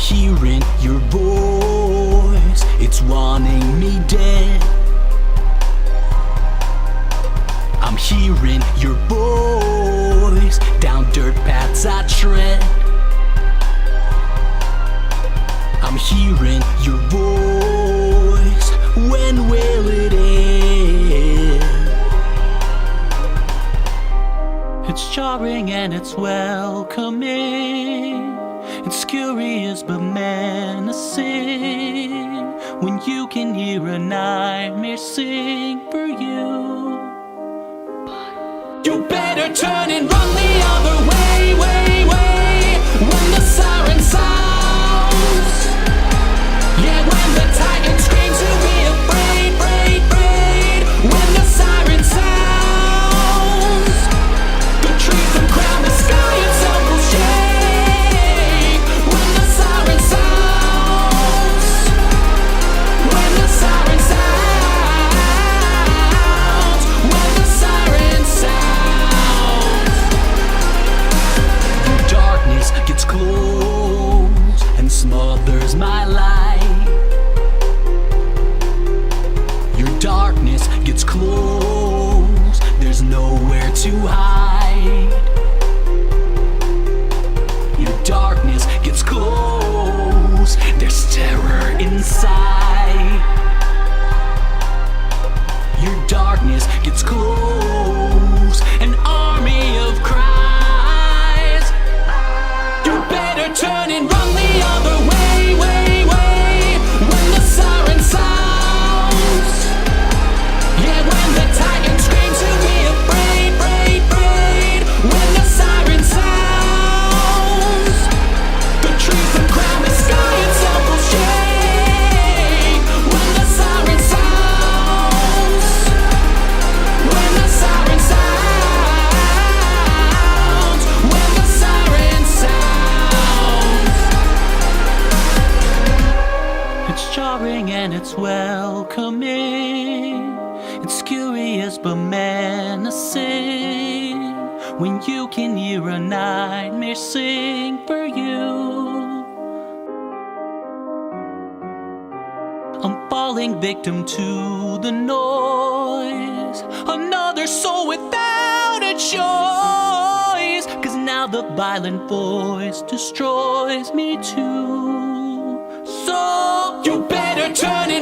hearing your voice, it's wanting me dead. I'm hearing your voice, down dirt paths I tread. I'm hearing your voice, when will it end? It's jarring and it's welcoming. It's curious but menacing, when you can hear a nightmare sing for you. You better turn and run the other way, way, way, when the siren sounds. Yeah, when the titan screams, you'll be afraid, afraid, afraid. When the siren sounds, the trees will crown, the sky itself will shake. When the siren sounds, when the siren sounds, when the siren sounds. Your darkness gets close and smothers my light. Your darkness gets close, there's nowhere to hide. Your darkness gets close, there's terror inside. Your darkness gets close, an army of cries. You better turn and run the other way, way, way, when the siren sounds. Yeah, when the titan screams, you'll be afraid, afraid, afraid. When the siren sounds, the trees will crown, the sky itself will shake. When the siren sounds, when the siren sounds, when the siren sounds. It's jarring and it's welcoming. It's curious but menacing, when you can hear a nightmare sing for you. I'm falling victim to the noise, another soul without a choice. 'Cause now the violent voice destroys me too. So you better turn it